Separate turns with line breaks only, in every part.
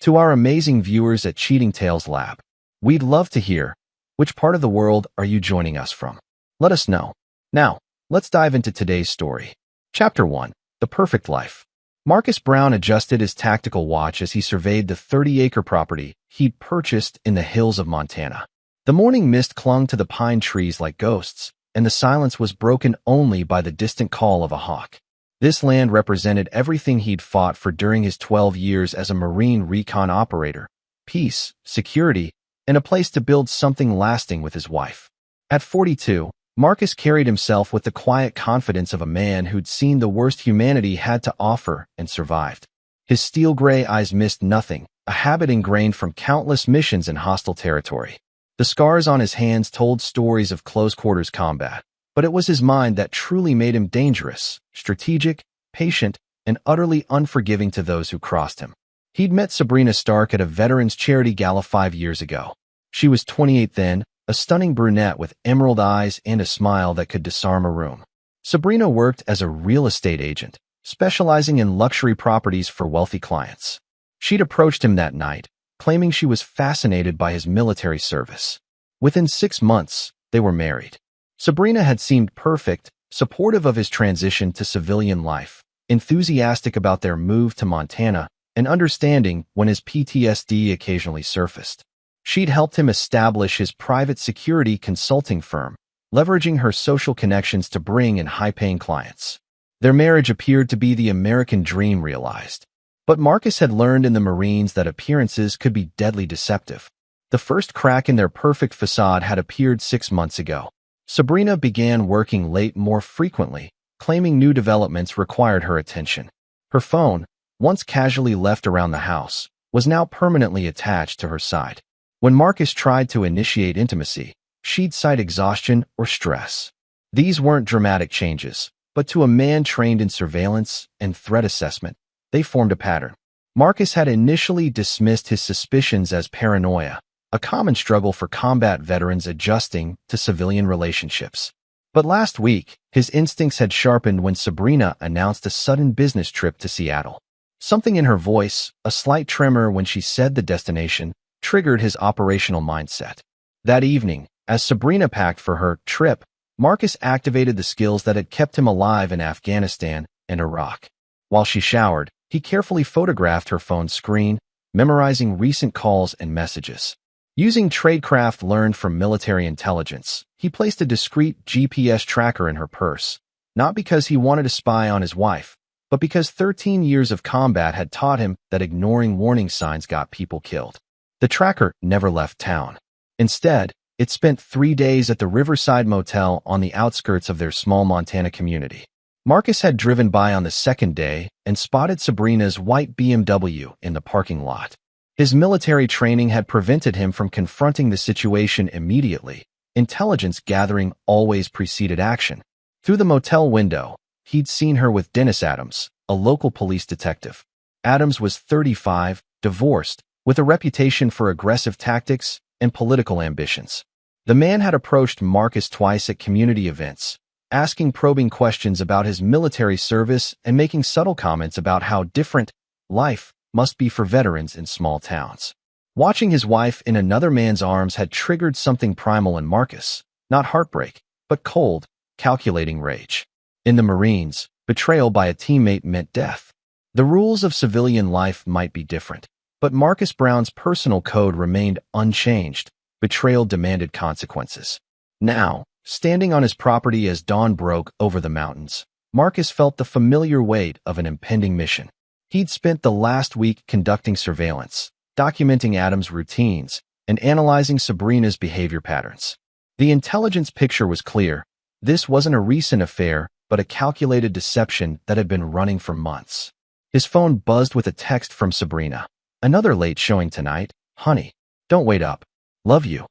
To our amazing viewers at Cheating Tales Lab, we'd love to hear, which part of the world are you joining us from? Let us know. Now, let's dive into today's story. Chapter 1. The Perfect Life. Marcus Brown adjusted his tactical watch as he surveyed the 30-acre property he'd purchased in the hills of Montana. The morning mist clung to the pine trees like ghosts, and the silence was broken only by the distant call of a hawk. This land represented everything he'd fought for during his 12 years as a Marine recon operator: peace, security, and a place to build something lasting with his wife. At 42, Marcus carried himself with the quiet confidence of a man who'd seen the worst humanity had to offer and survived. His steel-gray eyes missed nothing, a habit ingrained from countless missions in hostile territory. The scars on his hands told stories of close-quarters combat, but it was his mind that truly made him dangerous, strategic, patient, and utterly unforgiving to those who crossed him. He'd met Sabrina Stark at a veterans charity gala 5 years ago. She was 28 then, a stunning brunette with emerald eyes and a smile that could disarm a room. Sabrina worked as a real estate agent, specializing in luxury properties for wealthy clients. She'd approached him that night, claiming she was fascinated by his military service. Within 6 months, they were married. Sabrina had seemed perfect, supportive of his transition to civilian life, enthusiastic about their move to Montana, and understanding when his PTSD occasionally surfaced. She'd helped him establish his private security consulting firm, leveraging her social connections to bring in high-paying clients. Their marriage appeared to be the American dream realized. But Marcus had learned in the Marines that appearances could be deadly deceptive. The first crack in their perfect facade had appeared 6 months ago. Sabrina began working late more frequently, claiming new developments required her attention. Her phone, once casually left around the house, was now permanently attached to her side. When Marcus tried to initiate intimacy, she'd cite exhaustion or stress. These weren't dramatic changes, but to a man trained in surveillance and threat assessment, they formed a pattern. Marcus had initially dismissed his suspicions as paranoia, a common struggle for combat veterans adjusting to civilian relationships. But last week, his instincts had sharpened when Sabrina announced a sudden business trip to Seattle. Something in her voice, a slight tremor when she said the destination, triggered his operational mindset. That evening, as Sabrina packed for her trip, Marcus activated the skills that had kept him alive in Afghanistan and Iraq. While she showered, he carefully photographed her phone screen, memorizing recent calls and messages. Using tradecraft learned from military intelligence, he placed a discreet GPS tracker in her purse, not because he wanted to spy on his wife, but because 13 years of combat had taught him that ignoring warning signs got people killed. The tracker never left town. Instead, it spent 3 days at the Riverside Motel on the outskirts of their small Montana community. Marcus had driven by on the second day and spotted Sabrina's white BMW in the parking lot. His military training had prevented him from confronting the situation immediately. Intelligence gathering always preceded action. Through the motel window, he'd seen her with Dennis Adams, a local police detective. Adams was 35, divorced, with a reputation for aggressive tactics and political ambitions. The man had approached Marcus twice at community events, asking probing questions about his military service and making subtle comments about how different life must be for veterans in small towns. Watching his wife in another man's arms had triggered something primal in Marcus, not heartbreak, but cold, calculating rage. In the Marines, betrayal by a teammate meant death. The rules of civilian life might be different, but Marcus Brown's personal code remained unchanged. Betrayal demanded consequences. Now, standing on his property as dawn broke over the mountains, Marcus felt the familiar weight of an impending mission. He'd spent the last week conducting surveillance, documenting Adams' routines, and analyzing Sabrina's behavior patterns. The intelligence picture was clear. This wasn't a recent affair, but a calculated deception that had been running for months. His phone buzzed with a text from Sabrina. "Another late showing tonight, honey. Don't wait up. Love you."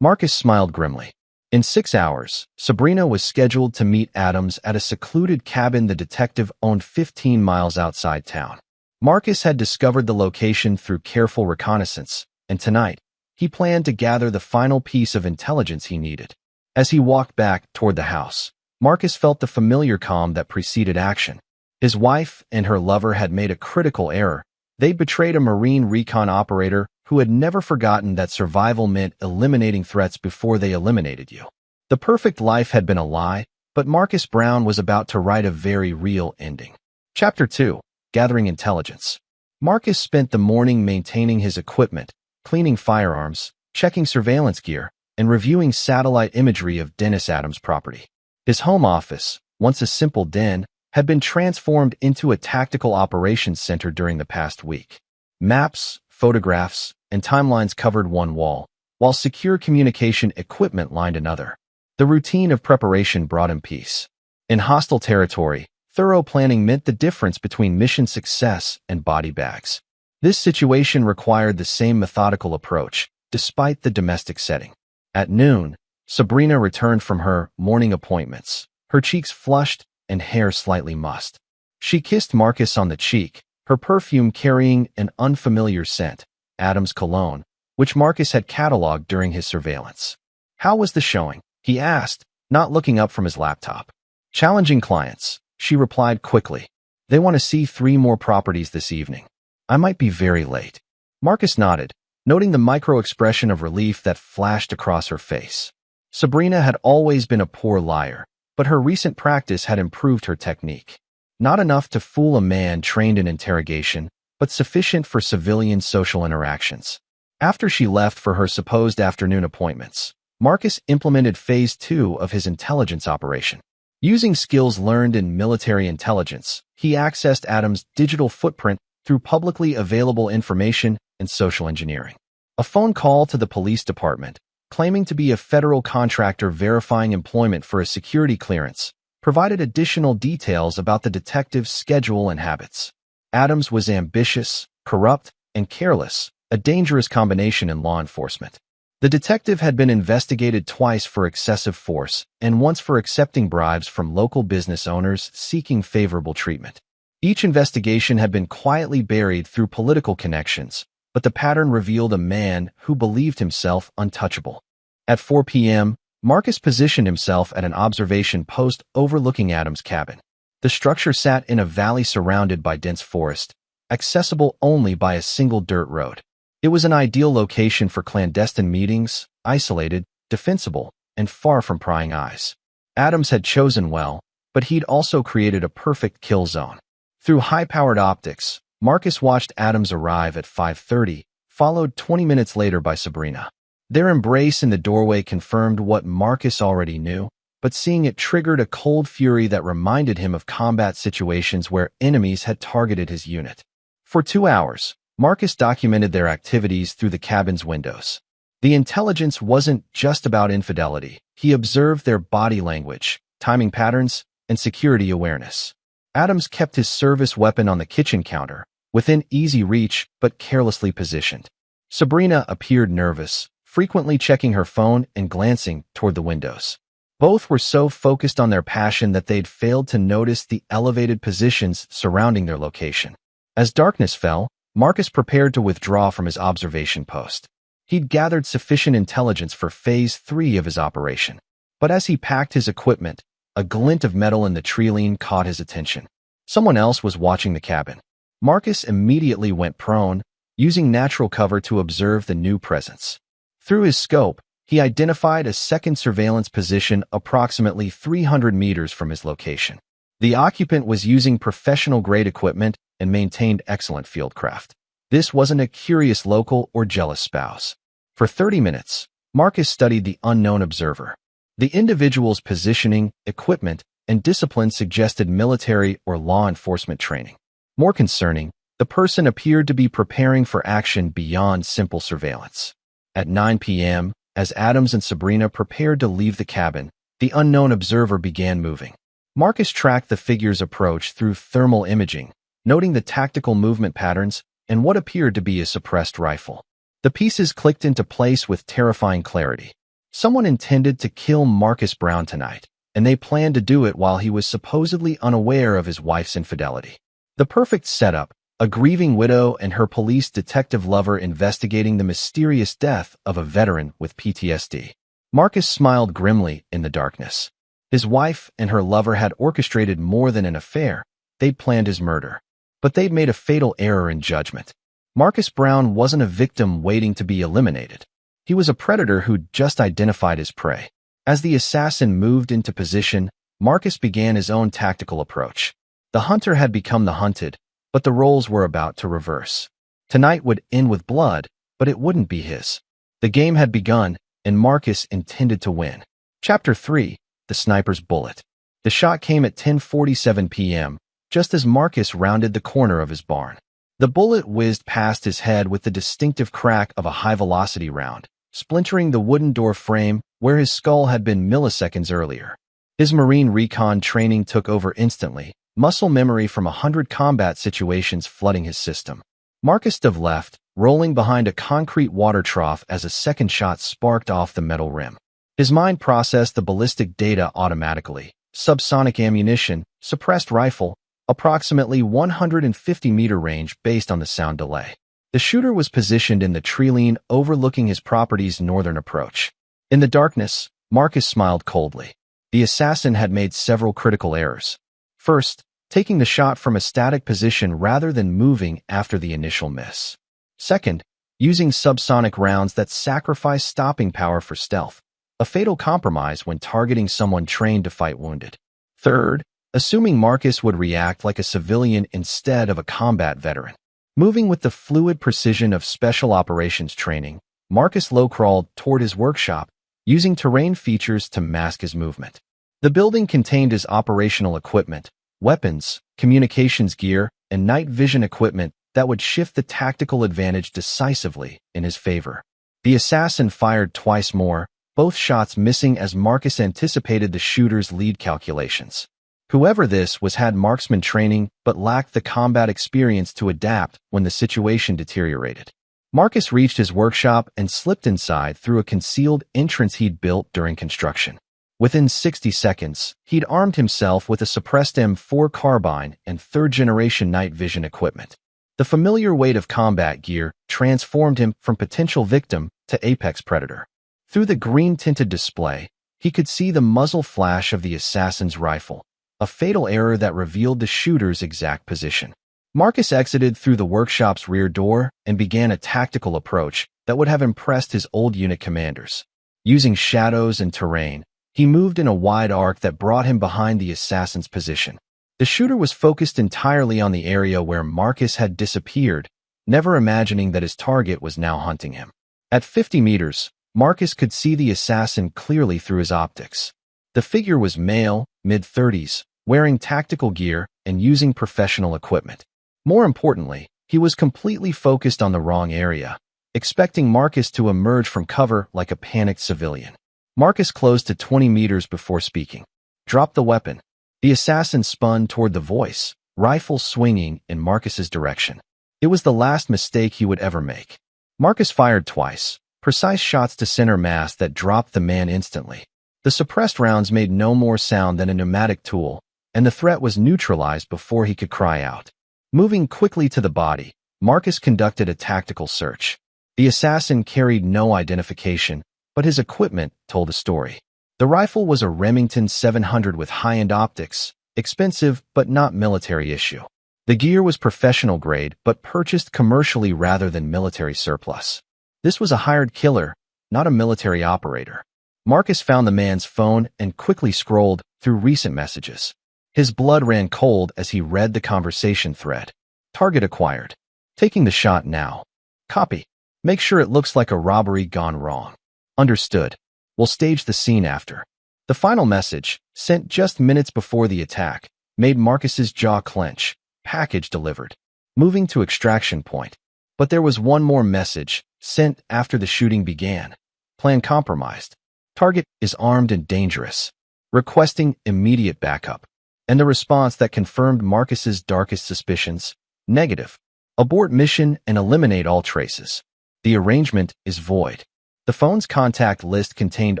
Marcus smiled grimly. In 6 hours, Sabrina was scheduled to meet Adams at a secluded cabin the detective owned 15 miles outside town. Marcus had discovered the location through careful reconnaissance, and tonight, he planned to gather the final piece of intelligence he needed. As he walked back toward the house, Marcus felt the familiar calm that preceded action. His wife and her lover had made a critical error, They'd betrayed a Marine recon operator who had never forgotten that survival meant eliminating threats before they eliminated you. The perfect life had been a lie, but Marcus Brown was about to write a very real ending. Chapter 2. Gathering Intelligence. Marcus spent the morning maintaining his equipment, cleaning firearms, checking surveillance gear, and reviewing satellite imagery of Dennis Adams' property. His home office, once a simple den, had been transformed into a tactical operations center during the past week. Maps, photographs, and timelines covered one wall, while secure communication equipment lined another. The routine of preparation brought him peace. In hostile territory, thorough planning meant the difference between mission success and body bags. This situation required the same methodical approach, despite the domestic setting. At noon, Sabrina returned from her morning appointments, her cheeks flushed and hair slightly mussed. She kissed Marcus on the cheek, her perfume carrying an unfamiliar scent, Adams' cologne, which Marcus had cataloged during his surveillance. "How was the showing?" he asked, not looking up from his laptop. "Challenging clients," she replied quickly. "They want to see 3 more properties this evening. I might be very late." Marcus nodded, noting the micro-expression of relief that flashed across her face. Sabrina had always been a poor liar, but her recent practice had improved her technique. Not enough to fool a man trained in interrogation, but sufficient for civilian social interactions. After she left for her supposed afternoon appointments, Marcus implemented Phase 2 of his intelligence operation. Using skills learned in military intelligence, he accessed Adams' digital footprint through publicly available information and social engineering. A phone call to the police department, claiming to be a federal contractor verifying employment for a security clearance, provided additional details about the detective's schedule and habits. Adams was ambitious, corrupt, and careless, a dangerous combination in law enforcement. The detective had been investigated twice for excessive force and once for accepting bribes from local business owners seeking favorable treatment. Each investigation had been quietly buried through political connections, but the pattern revealed a man who believed himself untouchable. At 4 p.m., Marcus positioned himself at an observation post overlooking Adams' cabin. The structure sat in a valley surrounded by dense forest, accessible only by a single dirt road. It was an ideal location for clandestine meetings, isolated, defensible, and far from prying eyes. Adams had chosen well, but he'd also created a perfect kill zone. Through high-powered optics, Marcus watched Adams arrive at 5:30, followed 20 minutes later by Sabrina. Their embrace in the doorway confirmed what Marcus already knew, but seeing it triggered a cold fury that reminded him of combat situations where enemies had targeted his unit. For 2 hours, Marcus documented their activities through the cabin's windows. The intelligence wasn't just about infidelity. He observed their body language, timing patterns, and security awareness. Adams kept his service weapon on the kitchen counter, within easy reach but carelessly positioned. Sabrina appeared nervous, frequently checking her phone and glancing toward the windows. Both were so focused on their passion that they'd failed to notice the elevated positions surrounding their location. As darkness fell, Marcus prepared to withdraw from his observation post. He'd gathered sufficient intelligence for Phase 3 of his operation. But as he packed his equipment, a glint of metal in the treeline caught his attention. Someone else was watching the cabin. Marcus immediately went prone, using natural cover to observe the new presence. Through his scope, he identified a second surveillance position approximately 300 meters from his location. The occupant was using professional-grade equipment and maintained excellent fieldcraft. This wasn't a curious local or jealous spouse. For 30 minutes, Marcus studied the unknown observer. The individual's positioning, equipment, and discipline suggested military or law enforcement training. More concerning, the person appeared to be preparing for action beyond simple surveillance. At 9 p.m., as Adams and Sabrina prepared to leave the cabin, the unknown observer began moving. Marcus tracked the figure's approach through thermal imaging, noting the tactical movement patterns and what appeared to be a suppressed rifle. The pieces clicked into place with terrifying clarity. Someone intended to kill Marcus Brown tonight, and they planned to do it while he was supposedly unaware of his wife's infidelity. The perfect setup, a grieving widow and her police detective lover investigating the mysterious death of a veteran with PTSD. Marcus smiled grimly in the darkness. His wife and her lover had orchestrated more than an affair. They'd planned his murder. but they'd made a fatal error in judgment. Marcus Brown wasn't a victim waiting to be eliminated. He was a predator who'd just identified his prey. As the assassin moved into position, Marcus began his own tactical approach. The hunter had become the hunted, but the roles were about to reverse. Tonight would end with blood, but it wouldn't be his. The game had begun, and Marcus intended to win. Chapter 3: The Sniper's Bullet. The shot came at 10:47 p.m., just as Marcus rounded the corner of his barn. The bullet whizzed past his head with the distinctive crack of a high-velocity round, splintering the wooden door frame where his skull had been milliseconds earlier. His Marine recon training took over instantly, muscle memory from 100 combat situations flooding his system. Marcus dove left, rolling behind a concrete water trough as a second shot sparked off the metal rim. His mind processed the ballistic data automatically. Subsonic ammunition, suppressed rifle, approximately 150-meter range based on the sound delay. The shooter was positioned in the treeline overlooking his property's northern approach. In the darkness, Marcus smiled coldly. The assassin had made several critical errors. First, taking the shot from a static position rather than moving after the initial miss. Second, using subsonic rounds that sacrifice stopping power for stealth, a fatal compromise when targeting someone trained to fight wounded. Third, assuming Marcus would react like a civilian instead of a combat veteran. Moving with the fluid precision of special operations training, Marcus low-crawled toward his workshop, using terrain features to mask his movement. The building contained his operational equipment, weapons, communications gear, and night vision equipment that would shift the tactical advantage decisively in his favor. The assassin fired twice more, both shots missing as Marcus anticipated the shooter's lead calculations. Whoever this was had marksman training but lacked the combat experience to adapt when the situation deteriorated. Marcus reached his workshop and slipped inside through a concealed entrance he'd built during construction. Within 60 seconds, he'd armed himself with a suppressed M4 carbine and third-generation night vision equipment. The familiar weight of combat gear transformed him from potential victim to apex predator. Through the green-tinted display, he could see the muzzle flash of the assassin's rifle, a fatal error that revealed the shooter's exact position. Marcus exited through the workshop's rear door and began a tactical approach that would have impressed his old unit commanders. Using shadows and terrain, he moved in a wide arc that brought him behind the assassin's position. The shooter was focused entirely on the area where Marcus had disappeared, never imagining that his target was now hunting him. At 50 meters, Marcus could see the assassin clearly through his optics. The figure was male, mid-30s, wearing tactical gear and using professional equipment. More importantly, he was completely focused on the wrong area, expecting Marcus to emerge from cover like a panicked civilian. Marcus closed to 20 meters before speaking. "Drop the weapon." The assassin spun toward the voice, rifle swinging in Marcus's direction. It was the last mistake he would ever make. Marcus fired twice, precise shots to center mass that dropped the man instantly. The suppressed rounds made no more sound than a pneumatic tool, and the threat was neutralized before he could cry out. Moving quickly to the body, Marcus conducted a tactical search. The assassin carried no identification, but his equipment told a story. The rifle was a Remington 700 with high-end optics, expensive but not military issue. The gear was professional grade but purchased commercially rather than military surplus. This was a hired killer, not a military operator. Marcus found the man's phone and quickly scrolled through recent messages. His blood ran cold as he read the conversation thread. Target acquired. Taking the shot now. Copy. Make sure it looks like a robbery gone wrong. Understood. We'll stage the scene after. The final message, sent just minutes before the attack, made Marcus's jaw clench. Package delivered. Moving to extraction point. But there was one more message, sent after the shooting began. Plan compromised. Target is armed and dangerous. Requesting immediate backup. And the response that confirmed Marcus's darkest suspicions. Negative. Abort mission and eliminate all traces. The arrangement is void. The phone's contact list contained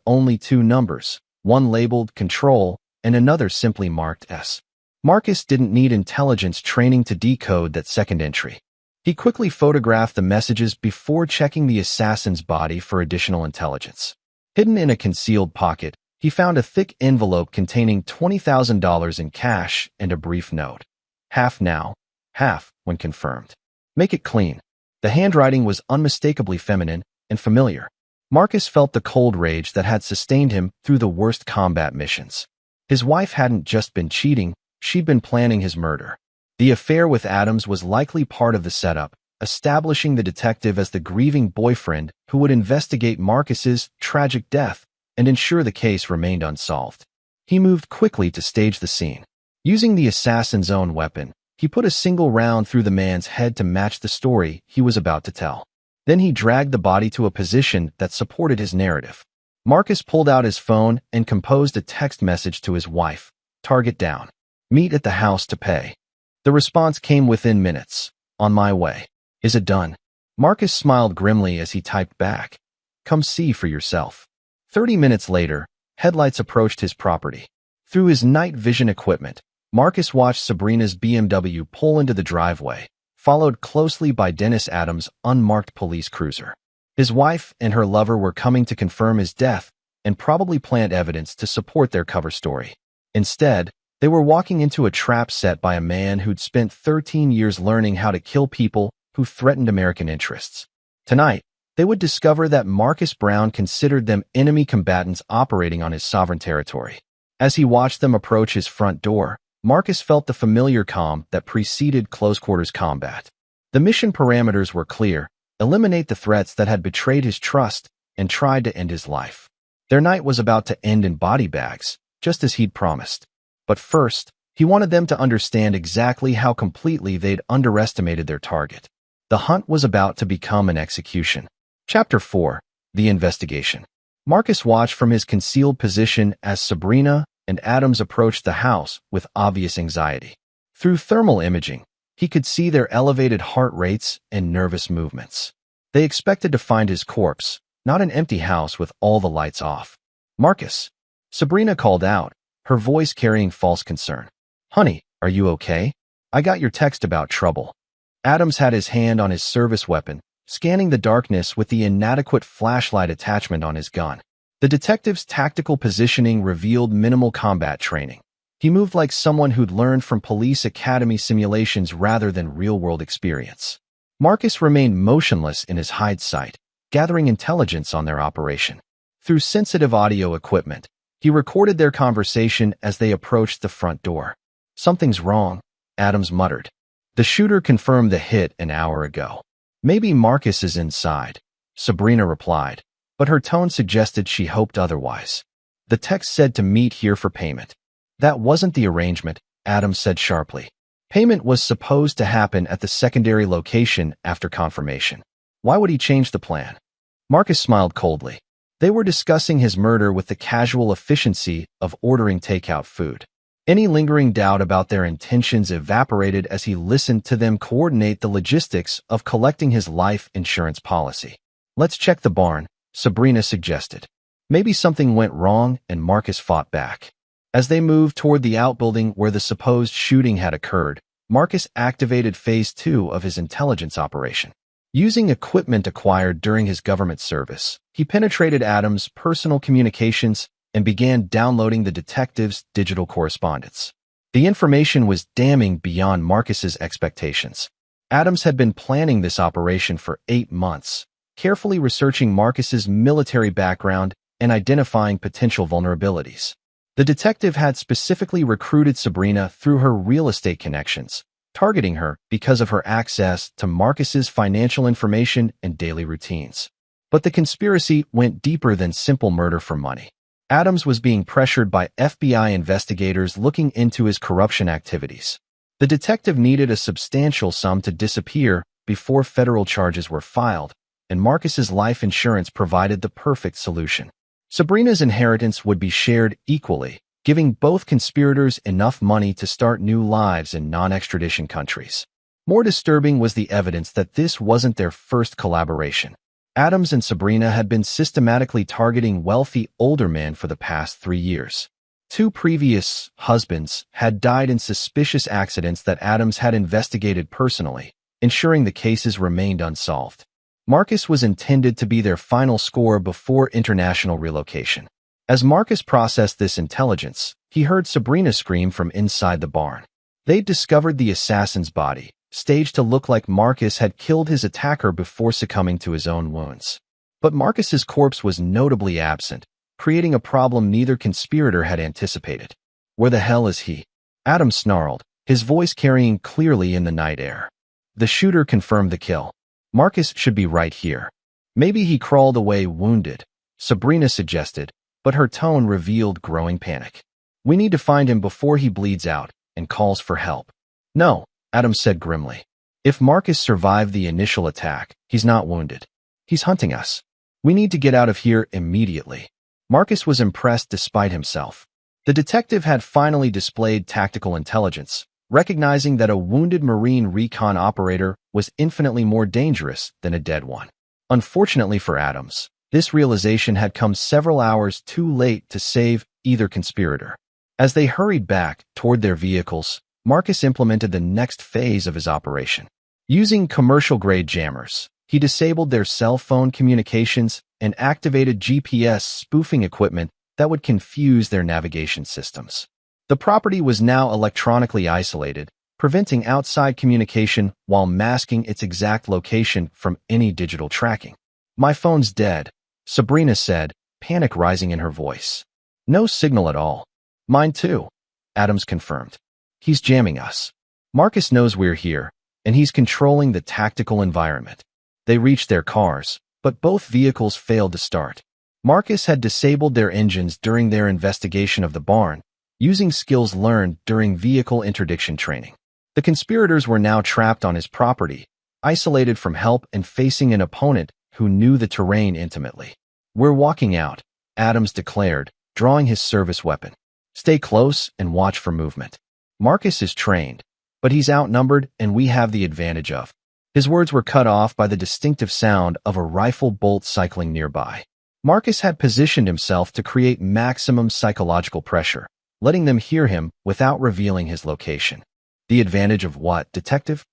only two numbers, one labeled Control and another simply marked S. Marcus didn't need intelligence training to decode that second entry. He quickly photographed the messages before checking the assassin's body for additional intelligence. Hidden in a concealed pocket, he found a thick envelope containing $20,000 in cash and a brief note. Half now. half when confirmed. Make it clean. The handwriting was unmistakably feminine and familiar. Marcus felt the cold rage that had sustained him through the worst combat missions. His wife hadn't just been cheating, she'd been planning his murder. The affair with Adams was likely part of the setup, establishing the detective as the grieving boyfriend who would investigate Marcus's tragic death and ensure the case remained unsolved. He moved quickly to stage the scene. Using the assassin's own weapon, he put a single round through the man's head to match the story he was about to tell. Then he dragged the body to a position that supported his narrative. Marcus pulled out his phone and composed a text message to his wife. Target down. Meet at the house to pay. The response came within minutes. On my way. Is it done? Marcus smiled grimly as he typed back. Come see for yourself. 30 minutes later, headlights approached his property. Through his night vision equipment, Marcus watched Sabrina's BMW pull into the driveway, followed closely by Dennis Adams' unmarked police cruiser. His wife and her lover were coming to confirm his death and probably plant evidence to support their cover story. Instead, they were walking into a trap set by a man who'd spent 13 years learning how to kill people who threatened American interests. Tonight, they would discover that Marcus Brown considered them enemy combatants operating on his sovereign territory. As he watched them approach his front door, Marcus felt the familiar calm that preceded close-quarters combat. The mission parameters were clear: eliminate the threats that had betrayed his trust and tried to end his life. Their night was about to end in body bags, just as he'd promised. But first, he wanted them to understand exactly how completely they'd underestimated their target. The hunt was about to become an execution. Chapter 4. The Investigation. Marcus watched from his concealed position as Sabrina and Adams approached the house with obvious anxiety. Through thermal imaging, he could see their elevated heart rates and nervous movements. They expected to find his corpse, not an empty house with all the lights off. Marcus, Sabrina called out, her voice carrying false concern. Honey, are you okay? I got your text about trouble. Adams had his hand on his service weapon, scanning the darkness with the inadequate flashlight attachment on his gun. The detective's tactical positioning revealed minimal combat training. He moved like someone who'd learned from police academy simulations rather than real-world experience. Marcus remained motionless in his hide site, gathering intelligence on their operation. Through sensitive audio equipment, he recorded their conversation as they approached the front door. Something's wrong, Adams muttered. The shooter confirmed the hit an hour ago. Maybe Marcus is inside, Sabrina replied, but her tone suggested she hoped otherwise. The text said to meet here for payment. That wasn't the arrangement, Adams said sharply. Payment was supposed to happen at the secondary location after confirmation. Why would he change the plan? Marcus smiled coldly. They were discussing his murder with the casual efficiency of ordering takeout food. Any lingering doubt about their intentions evaporated as he listened to them coordinate the logistics of collecting his life insurance policy. Let's check the barn, Sabrina suggested. Maybe something went wrong and Marcus fought back. As they moved toward the outbuilding where the supposed shooting had occurred, Marcus activated Phase 2 of his intelligence operation. Using equipment acquired during his government service, he penetrated Adams' personal communications and began downloading the detective's digital correspondence. The information was damning beyond Marcus's expectations. Adams had been planning this operation for 8 months, carefully researching Marcus's military background and identifying potential vulnerabilities. The detective had specifically recruited Sabrina through her real estate connections, targeting her because of her access to Marcus's financial information and daily routines. But the conspiracy went deeper than simple murder for money. Adams was being pressured by FBI investigators looking into his corruption activities. The detective needed a substantial sum to disappear before federal charges were filed, and Marcus's life insurance provided the perfect solution. Sabrina's inheritance would be shared equally, giving both conspirators enough money to start new lives in non-extradition countries. More disturbing was the evidence that this wasn't their first collaboration. Adams and Sabrina had been systematically targeting wealthy older men for the past 3 years. 2 previous husbands had died in suspicious accidents that Adams had investigated personally, ensuring the cases remained unsolved. Marcus was intended to be their final score before international relocation. As Marcus processed this intelligence, he heard Sabrina scream from inside the barn. They'd discovered the assassin's body, staged to look like Marcus had killed his attacker before succumbing to his own wounds. But Marcus's corpse was notably absent, creating a problem neither conspirator had anticipated. Where the hell is he? Adams snarled, his voice carrying clearly in the night air. The shooter confirmed the kill. Marcus should be right here. Maybe he crawled away wounded, Sabrina suggested, but her tone revealed growing panic. We need to find him before he bleeds out and calls for help. No, Adams said grimly. If Marcus survived the initial attack, he's not wounded. He's hunting us. We need to get out of here immediately. Marcus was impressed despite himself. The detective had finally displayed tactical intelligence, recognizing that a wounded Marine recon operator was infinitely more dangerous than a dead one. Unfortunately for Adams, this realization had come several hours too late to save either conspirator. As they hurried back toward their vehicles, Marcus implemented the next phase of his operation. Using commercial-grade jammers, he disabled their cell phone communications and activated GPS spoofing equipment that would confuse their navigation systems. The property was now electronically isolated, preventing outside communication while masking its exact location from any digital tracking. My phone's dead, Sabrina said, panic rising in her voice. No signal at all. Mine too, Adams confirmed. He's jamming us. Marcus knows we're here, and he's controlling the tactical environment. They reached their cars, but both vehicles failed to start. Marcus had disabled their engines during their investigation of the barn, using skills learned during vehicle interdiction training. The conspirators were now trapped on his property, isolated from help and facing an opponent who knew the terrain intimately. We're walking out, Adams declared, drawing his service weapon. Stay close and watch for movement. Marcus is trained, but he's outnumbered and we have the advantage of. His words were cut off by the distinctive sound of a rifle bolt cycling nearby. Marcus had positioned himself to create maximum psychological pressure, letting them hear him without revealing his location. The advantage of what, detective?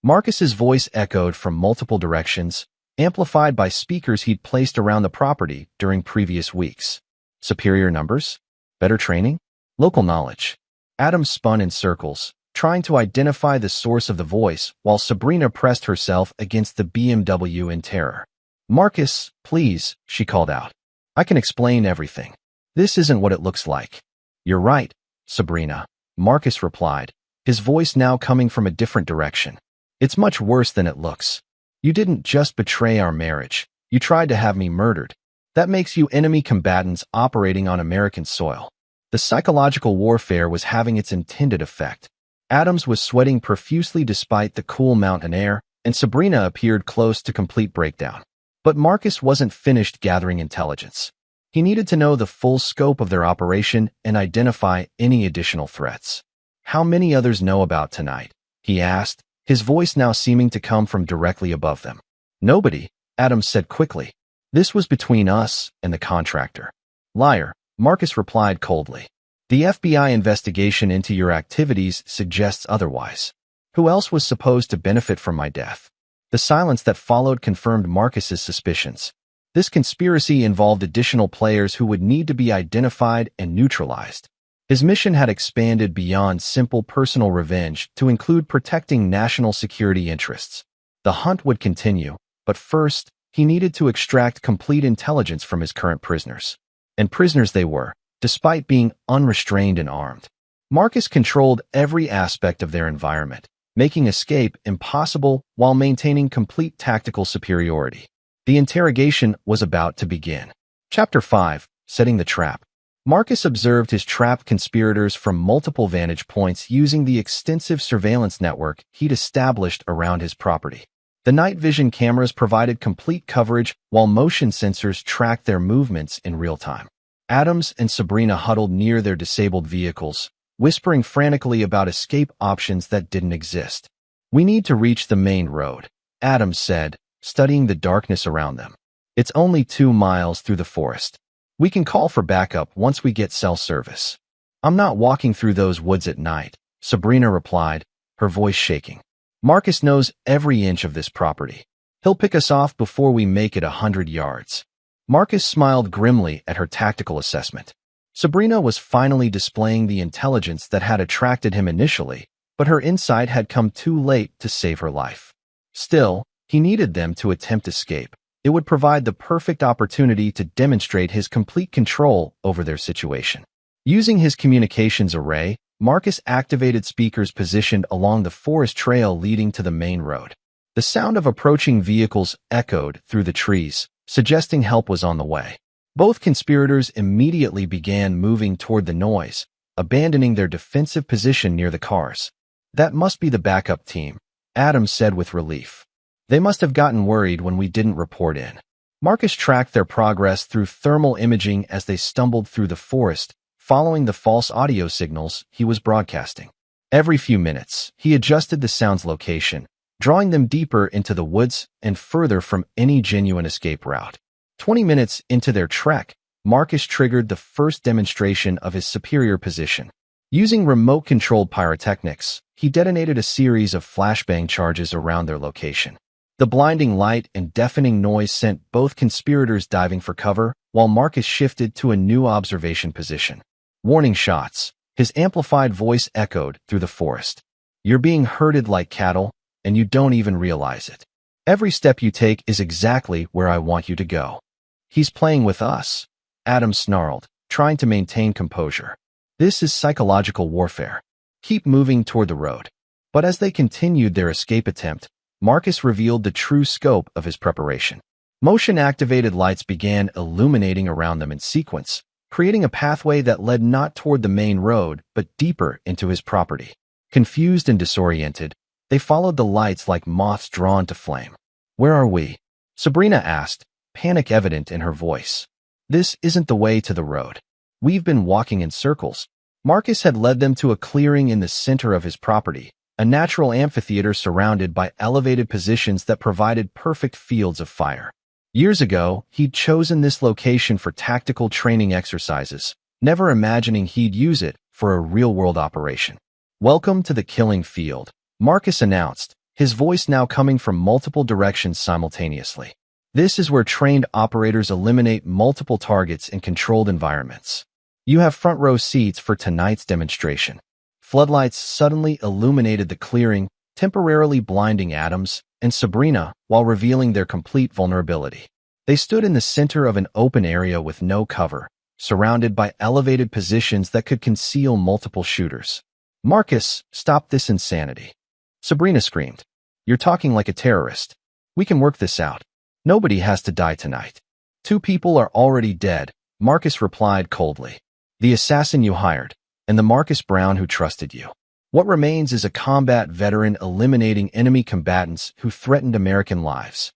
Marcus's voice echoed from multiple directions, amplified by speakers he'd placed around the property during previous weeks. Superior numbers? Better training? Local knowledge. Adams spun in circles, trying to identify the source of the voice while Sabrina pressed herself against the BMW in terror. Marcus, please, she called out. I can explain everything. This isn't what it looks like. You're right, Sabrina, Marcus replied, his voice now coming from a different direction. It's much worse than it looks. You didn't just betray our marriage. You tried to have me murdered. That makes you enemy combatants operating on American soil. The psychological warfare was having its intended effect. Adams was sweating profusely despite the cool mountain air, and Sabrina appeared close to complete breakdown. But Marcus wasn't finished gathering intelligence. He needed to know the full scope of their operation and identify any additional threats. How many others know about tonight? He asked, his voice now seeming to come from directly above them. Nobody, Adams said quickly. This was between us and the contractor. Liar, Marcus replied coldly. The FBI investigation into your activities suggests otherwise. Who else was supposed to benefit from my death? The silence that followed confirmed Marcus's suspicions. This conspiracy involved additional players who would need to be identified and neutralized. His mission had expanded beyond simple personal revenge to include protecting national security interests. The hunt would continue, but first, he needed to extract complete intelligence from his current prisoners. And prisoners they were, despite being unrestrained and armed. Marcus controlled every aspect of their environment, making escape impossible while maintaining complete tactical superiority. The interrogation was about to begin. Chapter 5, Setting the Trap. Marcus observed his trapped conspirators from multiple vantage points using the extensive surveillance network he'd established around his property. The night vision cameras provided complete coverage while motion sensors tracked their movements in real time. Adams and Sabrina huddled near their disabled vehicles, whispering frantically about escape options that didn't exist. We need to reach the main road, Adams said, studying the darkness around them. It's only 2 miles through the forest. We can call for backup once we get cell service. I'm not walking through those woods at night, Sabrina replied, her voice shaking. Marcus knows every inch of this property. He'll pick us off before we make it 100 yards. Marcus smiled grimly at her tactical assessment. Sabrina was finally displaying the intelligence that had attracted him initially, but her insight had come too late to save her life. Still, he needed them to attempt escape. It would provide the perfect opportunity to demonstrate his complete control over their situation. Using his communications array, Marcus activated speakers positioned along the forest trail leading to the main road. The sound of approaching vehicles echoed through the trees, suggesting help was on the way. Both conspirators immediately began moving toward the noise, abandoning their defensive position near the cars. "That must be the backup team," Adams said with relief. "They must have gotten worried when we didn't report in." Marcus tracked their progress through thermal imaging as they stumbled through the forest, following the false audio signals he was broadcasting. Every few minutes, he adjusted the sound's location, drawing them deeper into the woods and further from any genuine escape route. 20 minutes into their trek, Marcus triggered the first demonstration of his superior position. Using remote-controlled pyrotechnics, he detonated a series of flashbang charges around their location. The blinding light and deafening noise sent both conspirators diving for cover, while Marcus shifted to a new observation position. "Warning shots," his amplified voice echoed through the forest. "You're being herded like cattle, and you don't even realize it. Every step you take is exactly where I want you to go." "He's playing with us," Adams snarled, trying to maintain composure. "This is psychological warfare. Keep moving toward the road." But as they continued their escape attempt, Marcus revealed the true scope of his preparation. Motion-activated lights began illuminating around them in sequence, creating a pathway that led not toward the main road, but deeper into his property. Confused and disoriented, they followed the lights like moths drawn to flame. "Where are we?" Sabrina asked, panic evident in her voice. "This isn't the way to the road. We've been walking in circles." Marcus had led them to a clearing in the center of his property, a natural amphitheater surrounded by elevated positions that provided perfect fields of fire. Years ago, he'd chosen this location for tactical training exercises, never imagining he'd use it for a real-world operation. "Welcome to the killing field," Marcus announced, his voice now coming from multiple directions simultaneously. "This is where trained operators eliminate multiple targets in controlled environments. You have front-row seats for tonight's demonstration." Floodlights suddenly illuminated the clearing, temporarily blinding Adams and Sabrina while revealing their complete vulnerability. They stood in the center of an open area with no cover, surrounded by elevated positions that could conceal multiple shooters. "Marcus, stop this insanity," Sabrina screamed. "You're talking like a terrorist. We can work this out. Nobody has to die tonight." "2 people are already dead," Marcus replied coldly. "The assassin you hired, and the Marcus Brown who trusted you. What remains is a combat veteran eliminating enemy combatants who threatened American lives."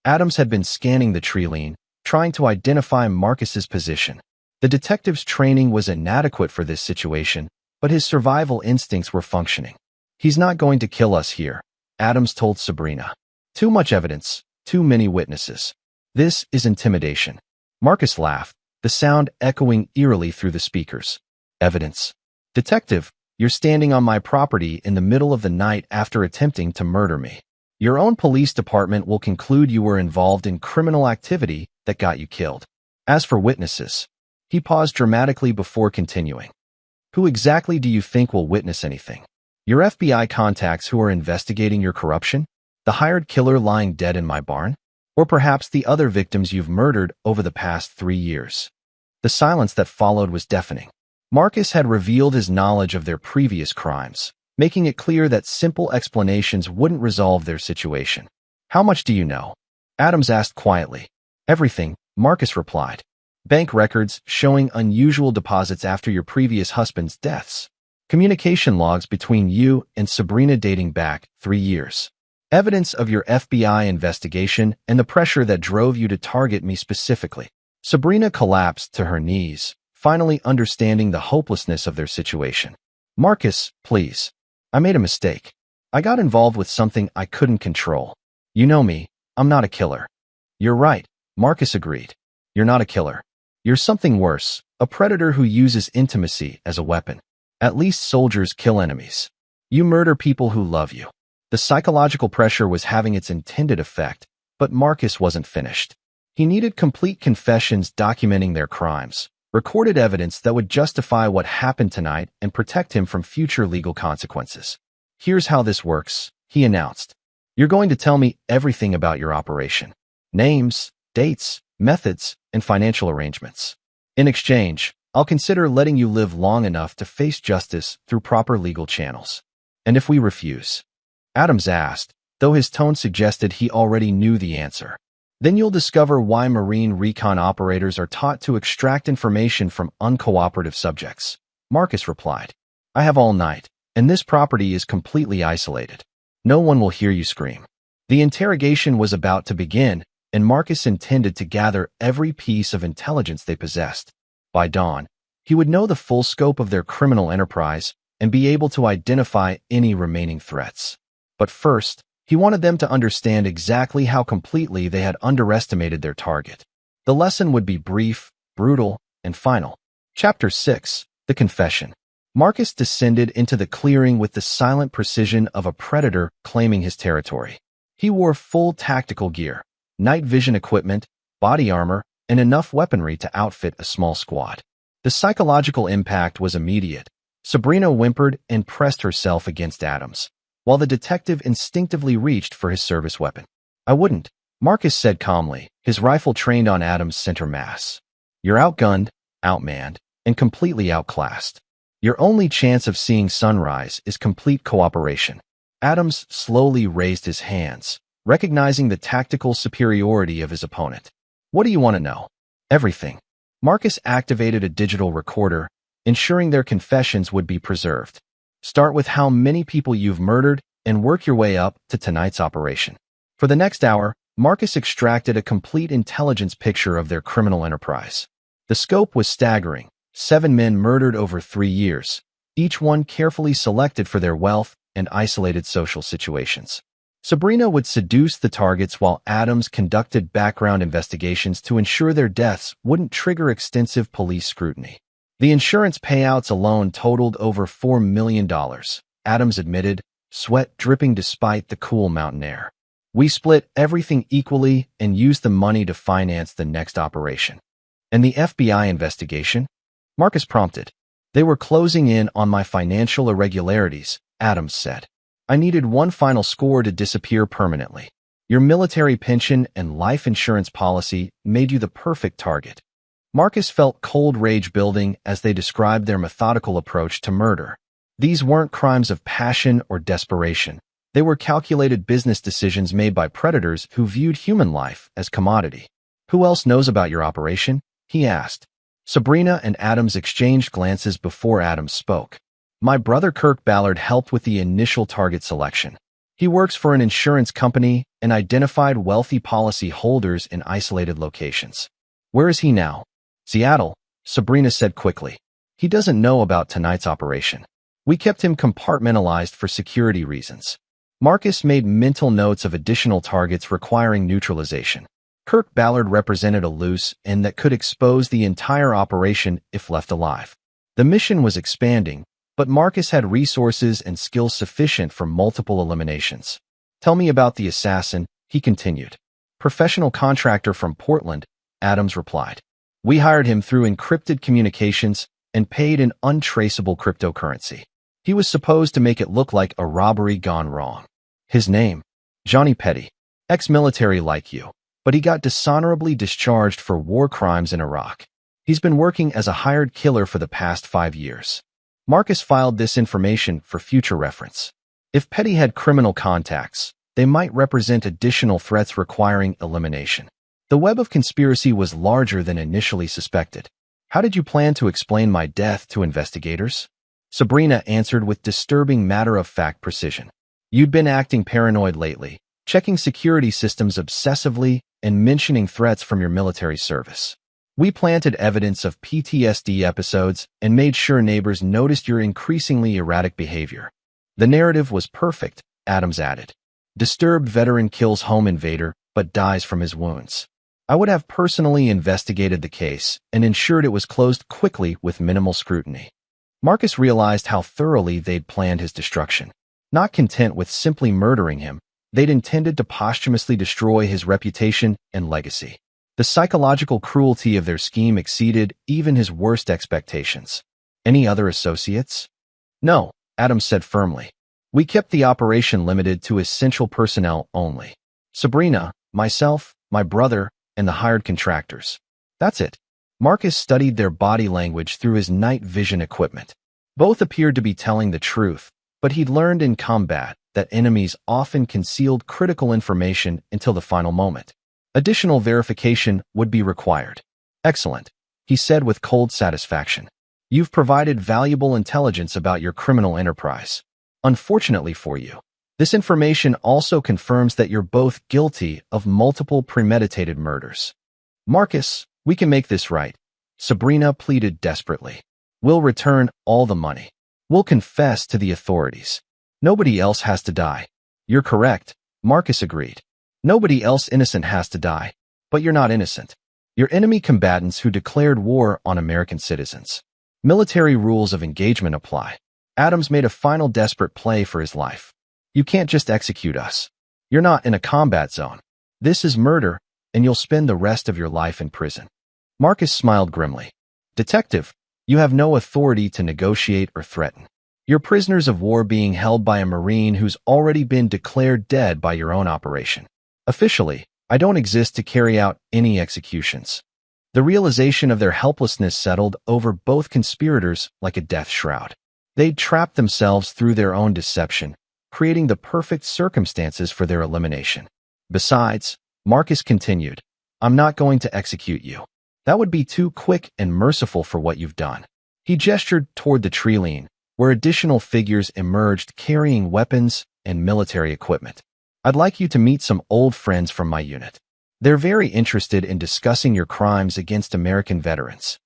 Adams had been scanning the tree line, trying to identify Marcus's position. The detective's training was inadequate for this situation, but his survival instincts were functioning. "He's not going to kill us here," Adams told Sabrina. "Too much evidence, too many witnesses. This is intimidation." Marcus laughed, the sound echoing eerily through the speakers. "Evidence? Detective, you're standing on my property in the middle of the night after attempting to murder me. Your own police department will conclude you were involved in criminal activity that got you killed. As for witnesses," he paused dramatically before continuing. "Who exactly do you think will witness anything? Your FBI contacts who are investigating your corruption? The hired killer lying dead in my barn? Or perhaps the other victims you've murdered over the past 3 years?" The silence that followed was deafening. Marcus had revealed his knowledge of their previous crimes, making it clear that simple explanations wouldn't resolve their situation. "How much do you know?" Adams asked quietly. "Everything," Marcus replied. "Bank records showing unusual deposits after your previous husband's deaths. Communication logs between you and Sabrina dating back 3 years. Evidence of your FBI investigation and the pressure that drove you to target me specifically." Sabrina collapsed to her knees, finally understanding the hopelessness of their situation. "Marcus, please. I made a mistake. I got involved with something I couldn't control. You know me, I'm not a killer." "You're right," Marcus agreed. "You're not a killer. You're something worse, a predator who uses intimacy as a weapon. At least soldiers kill enemies. You murder people who love you." The psychological pressure was having its intended effect, but Marcus wasn't finished. He needed complete confessions documenting their crimes, recorded evidence that would justify what happened tonight and protect him from future legal consequences. Here's how this works, he announced. You're going to tell me everything about your operation. Names, dates, methods, and financial arrangements. In exchange, I'll consider letting you live long enough to face justice through proper legal channels. And if we refuse? Adams asked, though his tone suggested he already knew the answer. Then you'll discover why Marine recon operators are taught to extract information from uncooperative subjects. Marcus replied. I have all night, and this property is completely isolated. No one will hear you scream. The interrogation was about to begin, and Marcus intended to gather every piece of intelligence they possessed. By dawn, he would know the full scope of their criminal enterprise and be able to identify any remaining threats. But first, he wanted them to understand exactly how completely they had underestimated their target. The lesson would be brief, brutal, and final. Chapter 6. The Confession. Marcus descended into the clearing with the silent precision of a predator claiming his territory. He wore full tactical gear, night vision equipment, body armor, and enough weaponry to outfit a small squad. The psychological impact was immediate. Sabrina whimpered and pressed herself against Adams, while the detective instinctively reached for his service weapon. I wouldn't, Marcus said calmly, his rifle trained on Adams' center mass. You're outgunned, outmanned, and completely outclassed. Your only chance of seeing sunrise is complete cooperation. Adams slowly raised his hands, recognizing the tactical superiority of his opponent. What do you want to know? Everything. Marcus activated a digital recorder, ensuring their confessions would be preserved. Start with how many people you've murdered and work your way up to tonight's operation. For the next hour, Marcus extracted a complete intelligence picture of their criminal enterprise. The scope was staggering. 7 men murdered over 3 years, each one carefully selected for their wealth and isolated social situations. Sabrina would seduce the targets while Adams conducted background investigations to ensure their deaths wouldn't trigger extensive police scrutiny. The insurance payouts alone totaled over $4 million, Adams admitted, sweat dripping despite the cool mountain air. We split everything equally and used the money to finance the next operation. And the FBI investigation? Marcus prompted. They were closing in on my financial irregularities, Adams said. I needed one final score to disappear permanently. Your military pension and life insurance policy made you the perfect target. Marcus felt cold rage building as they described their methodical approach to murder. These weren't crimes of passion or desperation. They were calculated business decisions made by predators who viewed human life as commodity. Who else knows about your operation? He asked. Sabrina and Adams exchanged glances before Adams spoke. My brother Kirk Ballard helped with the initial target selection. He works for an insurance company and identified wealthy policy holders in isolated locations. Where is he now? Seattle, Sabrina said quickly. He doesn't know about tonight's operation. We kept him compartmentalized for security reasons. Marcus made mental notes of additional targets requiring neutralization. Kirk Ballard represented a loose end that could expose the entire operation if left alive. The mission was expanding, but Marcus had resources and skills sufficient for multiple eliminations. Tell me about the assassin, he continued. Professional contractor from Portland, Adams replied. We hired him through encrypted communications and paid in untraceable cryptocurrency. He was supposed to make it look like a robbery gone wrong. His name? Johnny Petty. Ex-military like you. But he got dishonorably discharged for war crimes in Iraq. He's been working as a hired killer for the past 5 years. Marcus filed this information for future reference. If Petty had criminal contacts, they might represent additional threats requiring elimination. The web of conspiracy was larger than initially suspected. How did you plan to explain my death to investigators? Sabrina answered with disturbing matter-of-fact precision. You'd been acting paranoid lately, checking security systems obsessively and mentioning threats from your military service. We planted evidence of PTSD episodes and made sure neighbors noticed your increasingly erratic behavior. The narrative was perfect, Adams added. Disturbed veteran kills home invader but dies from his wounds. I would have personally investigated the case and ensured it was closed quickly with minimal scrutiny. Marcus realized how thoroughly they'd planned his destruction. Not content with simply murdering him, they'd intended to posthumously destroy his reputation and legacy. The psychological cruelty of their scheme exceeded even his worst expectations. Any other associates? No, Adams said firmly. We kept the operation limited to essential personnel only. Sabrina, myself, my brother, and the hired contractors. That's it. Marcus studied their body language through his night vision equipment. Both appeared to be telling the truth, but he'd learned in combat that enemies often concealed critical information until the final moment. Additional verification would be required. Excellent, he said with cold satisfaction. You've provided valuable intelligence about your criminal enterprise. Unfortunately for you, this information also confirms that you're both guilty of multiple premeditated murders. Marcus, we can make this right, Sabrina pleaded desperately. We'll return all the money. We'll confess to the authorities. Nobody else has to die. You're correct, Marcus agreed. Nobody else innocent has to die. But you're not innocent. You're enemy combatants who declared war on American citizens. Military rules of engagement apply. Adams made a final desperate play for his life. You can't just execute us. You're not in a combat zone. This is murder, and you'll spend the rest of your life in prison. Marcus smiled grimly. Detective, you have no authority to negotiate or threaten. You're prisoners of war being held by a Marine who's already been declared dead by your own operation. Officially, I don't exist to carry out any executions. The realization of their helplessness settled over both conspirators like a death shroud. They'd trapped themselves through their own deception, creating the perfect circumstances for their elimination. Besides, Marcus continued, I'm not going to execute you. That would be too quick and merciful for what you've done. He gestured toward the Treeline, where additional figures emerged carrying weapons and military equipment. I'd like you to meet some old friends from my unit. They're very interested in discussing your crimes against American veterans.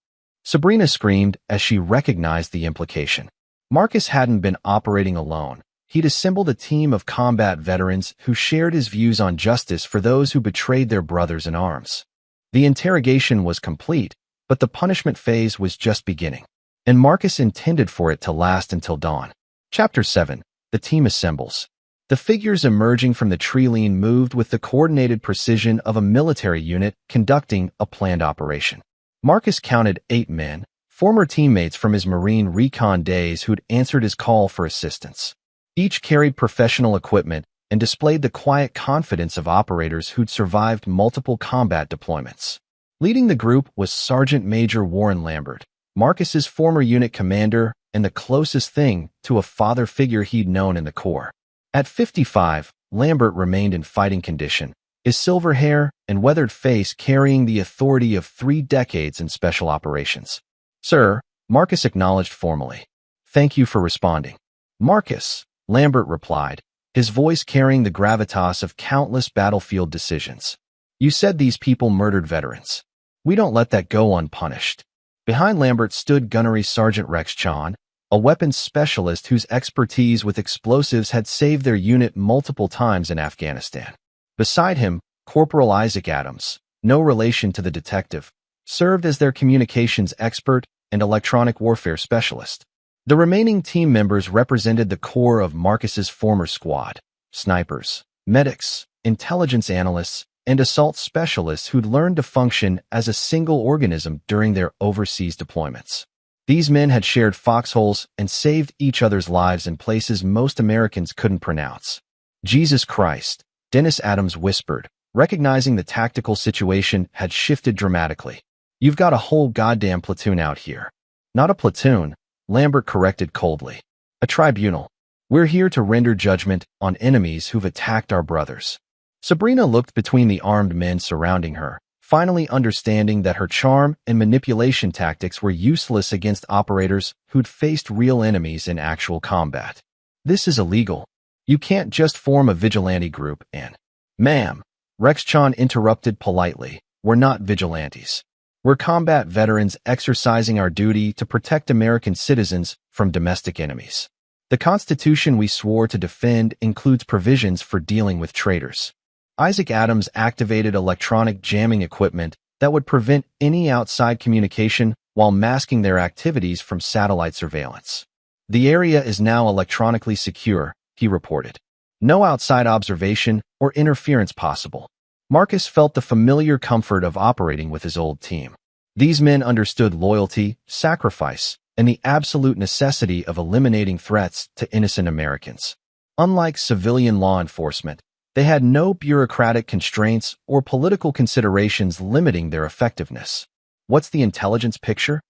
Sabrina screamed as she recognized the implication. Marcus hadn't been operating alone. He'd assembled a team of combat veterans who shared his views on justice for those who betrayed their brothers in arms. The interrogation was complete, but the punishment phase was just beginning, and Marcus intended for it to last until dawn. Chapter 7. The team assembles. The figures emerging from the Treeline moved with the coordinated precision of a military unit conducting a planned operation. Marcus counted 8 men, former teammates from his Marine recon days who'd answered his call for assistance. Each carried professional equipment and displayed the quiet confidence of operators who'd survived multiple combat deployments. Leading the group was Sergeant Major Warren Lambert, Marcus's former unit commander and the closest thing to a father figure he'd known in the Corps. At 55, Lambert remained in fighting condition, his silver hair and weathered face carrying the authority of 3 decades in special operations. Sir, Marcus acknowledged formally. Thank you for responding. Marcus, Lambert replied, his voice carrying the gravitas of countless battlefield decisions. You said these people murdered veterans. We don't let that go unpunished. Behind Lambert stood Gunnery Sergeant Rex Chon, a weapons specialist whose expertise with explosives had saved their unit multiple times in Afghanistan. Beside him, Corporal Isaac Adams, no relation to the detective, served as their communications expert and electronic warfare specialist. The remaining team members represented the core of Marcus's former squad: snipers, medics, intelligence analysts, and assault specialists who'd learned to function as a single organism during their overseas deployments. These men had shared foxholes and saved each other's lives in places most Americans couldn't pronounce. Jesus Christ, Dennis Adams whispered, recognizing the tactical situation had shifted dramatically. You've got a whole goddamn platoon out here. Not a platoon, Lambert corrected coldly. A tribunal. We're here to render judgment on enemies who've attacked our brothers. Sabrina looked between the armed men surrounding her, finally understanding that her charm and manipulation tactics were useless against operators who'd faced real enemies in actual combat. This is illegal. You can't just form a vigilante group and— Ma'am, Rex Chon interrupted politely, we're not vigilantes. We're combat veterans exercising our duty to protect American citizens from domestic enemies. The Constitution we swore to defend includes provisions for dealing with traitors. Isaac Adams activated electronic jamming equipment that would prevent any outside communication while masking their activities from satellite surveillance. The area is now electronically secure, he reported. No outside observation or interference possible. Marcus felt the familiar comfort of operating with his old team. These men understood loyalty, sacrifice, and the absolute necessity of eliminating threats to innocent Americans. Unlike civilian law enforcement, they had no bureaucratic constraints or political considerations limiting their effectiveness. What's the intelligence picture?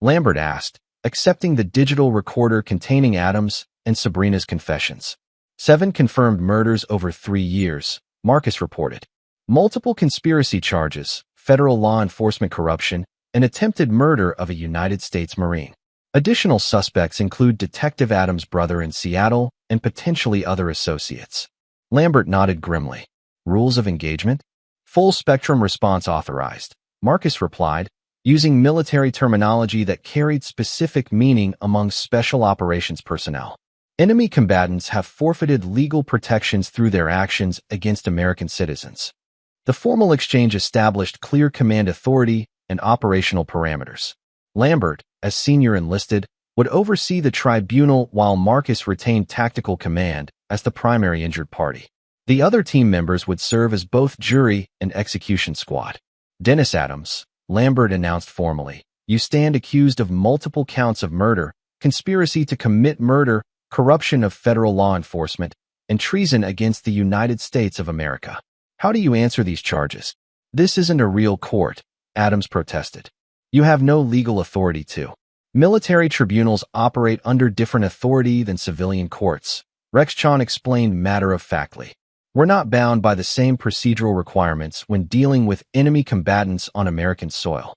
Lambert asked, accepting the digital recorder containing Adams and Sabrina's confessions. 7 confirmed murders over 3 years, Marcus reported. Multiple conspiracy charges, federal law enforcement corruption, and attempted murder of a United States Marine. Additional suspects include Detective Adams' brother in Seattle and potentially other associates. Lambert nodded grimly. Rules of engagement? Full spectrum response authorized, Marcus replied, using military terminology that carried specific meaning among special operations personnel. Enemy combatants have forfeited legal protections through their actions against American citizens. The formal exchange established clear command authority and operational parameters. Lambert, as senior enlisted, would oversee the tribunal while Marcus retained tactical command as the primary injured party. The other team members would serve as both jury and execution squad. Dennis Adams, Lambert announced formally, you stand accused of multiple counts of murder, conspiracy to commit murder, corruption of federal law enforcement, and treason against the United States of America. How do you answer these charges? This isn't a real court, Adams protested. You have no legal authority to. Military tribunals operate under different authority than civilian courts, Rex Chon explained matter-of-factly. We're not bound by the same procedural requirements when dealing with enemy combatants on American soil.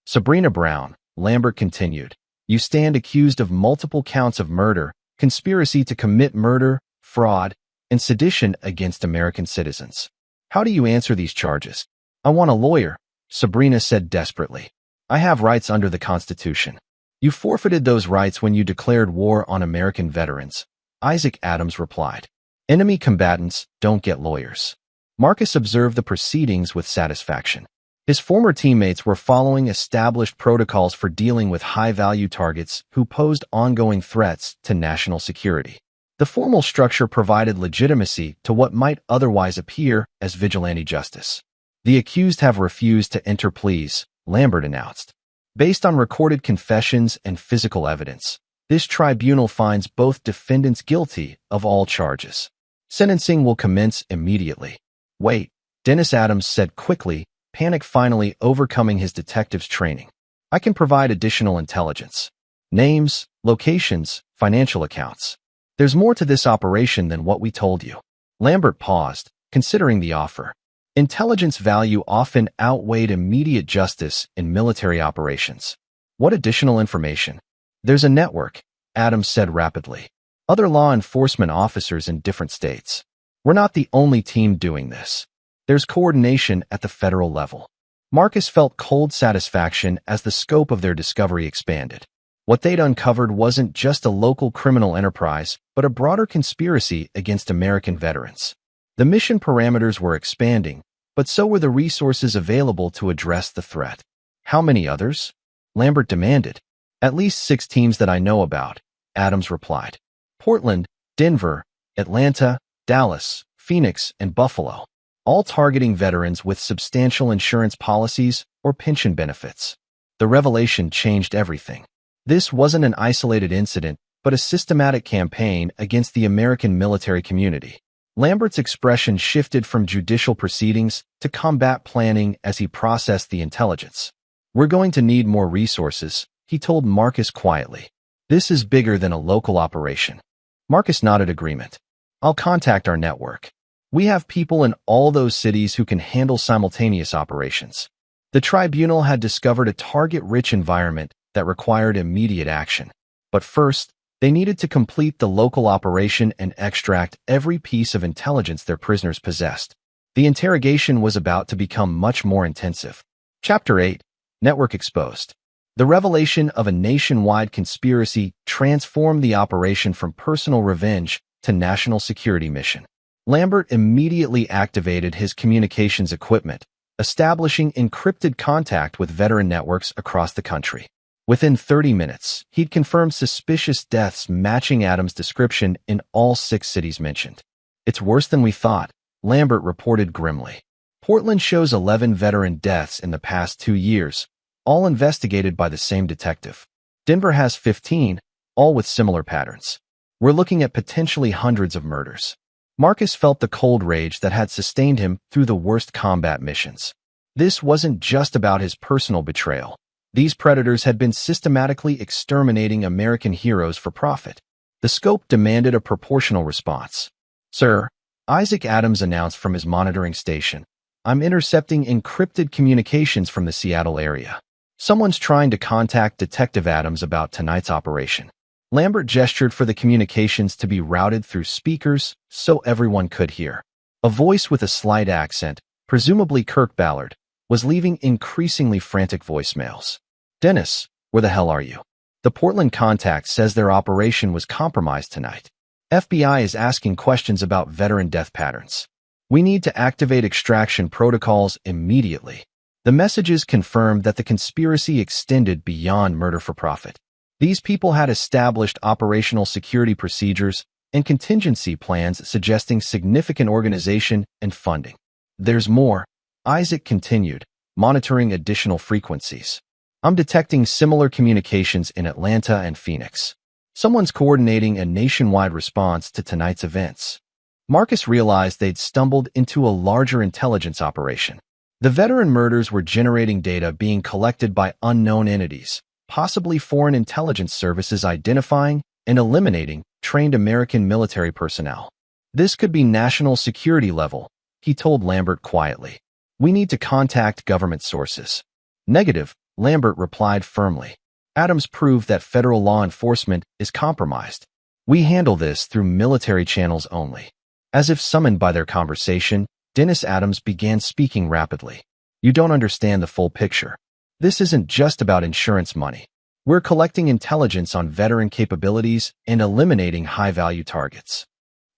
Sabrina Brown, Lambert continued, you stand accused of multiple counts of murder, conspiracy to commit murder, fraud, and sedition against American citizens. How do you answer these charges? I want a lawyer, Sabrina said desperately. I have rights under the Constitution. You forfeited those rights when you declared war on American veterans, Isaac Adams replied. Enemy combatants don't get lawyers. Marcus observed the proceedings with satisfaction. His former teammates were following established protocols for dealing with high-value targets who posed ongoing threats to national security. The formal structure provided legitimacy to what might otherwise appear as vigilante justice. The accused have refused to enter pleas, Lambert announced. Based on recorded confessions and physical evidence, this tribunal finds both defendants guilty of all charges. Sentencing will commence immediately. Wait, Dennis Adams said quickly, panic finally overcoming his detective's training. I can provide additional intelligence. Names, locations, financial accounts. There's more to this operation than what we told you. Lambert paused, considering the offer. Intelligence value often outweighed immediate justice in military operations. What additional information? There's a network, Adams said rapidly. Other law enforcement officers in different states. We're not the only team doing this. There's coordination at the federal level. Marcus felt cold satisfaction as the scope of their discovery expanded. What they'd uncovered wasn't just a local criminal enterprise, but a broader conspiracy against American veterans. The mission parameters were expanding, but so were the resources available to address the threat. How many others? Lambert demanded. At least 6 teams that I know about, Adams replied. Portland, Denver, Atlanta, Dallas, Phoenix, and Buffalo, all targeting veterans with substantial insurance policies or pension benefits. The revelation changed everything. This wasn't an isolated incident, but a systematic campaign against the American military community. Lambert's expression shifted from judicial proceedings to combat planning as he processed the intelligence. We're going to need more resources, he told Marcus quietly. This is bigger than a local operation. Marcus nodded agreement. I'll contact our network. We have people in all those cities who can handle simultaneous operations. The tribunal had discovered a target-rich environment that required immediate action. But first, they needed to complete the local operation and extract every piece of intelligence their prisoners possessed. The interrogation was about to become much more intensive. Chapter 8. Network Exposed. The revelation of a nationwide conspiracy transformed the operation from personal revenge to national security mission. Lambert immediately activated his communications equipment, establishing encrypted contact with veteran networks across the country. Within 30 minutes, he'd confirmed suspicious deaths matching Adams' description in all 6 cities mentioned. It's worse than we thought, Lambert reported grimly. Portland shows 11 veteran deaths in the past 2 years, all investigated by the same detective. Denver has 15, all with similar patterns. We're looking at potentially hundreds of murders. Marcus felt the cold rage that had sustained him through the worst combat missions. This wasn't just about his personal betrayal. These predators had been systematically exterminating American heroes for profit. The scope demanded a proportional response. "Sir," Isaac Adams announced from his monitoring station, "I'm intercepting encrypted communications from the Seattle area. Someone's trying to contact Detective Adams about tonight's operation." Lambert gestured for the communications to be routed through speakers so everyone could hear. A voice with a slight accent, presumably Kirk Ballard, was leaving increasingly frantic voicemails. "Dennis, where the hell are you? The Portland contact says their operation was compromised tonight. FBI is asking questions about veteran death patterns. We need to activate extraction protocols immediately." The messages confirmed that the conspiracy extended beyond murder for profit. These people had established operational security procedures and contingency plans suggesting significant organization and funding. "There's more," Isaac continued, monitoring additional frequencies. "I'm detecting similar communications in Atlanta and Phoenix. Someone's coordinating a nationwide response to tonight's events." Marcus realized they'd stumbled into a larger intelligence operation. The veteran murders were generating data being collected by unknown entities, possibly foreign intelligence services identifying and eliminating trained American military personnel. "This could be national security level," he told Lambert quietly. "We need to contact government sources." "Negative," Lambert replied firmly. "Adams proved that federal law enforcement is compromised. We handle this through military channels only." As if summoned by their conversation, Dennis Adams began speaking rapidly. "You don't understand the full picture. This isn't just about insurance money. We're collecting intelligence on veteran capabilities and eliminating high-value targets."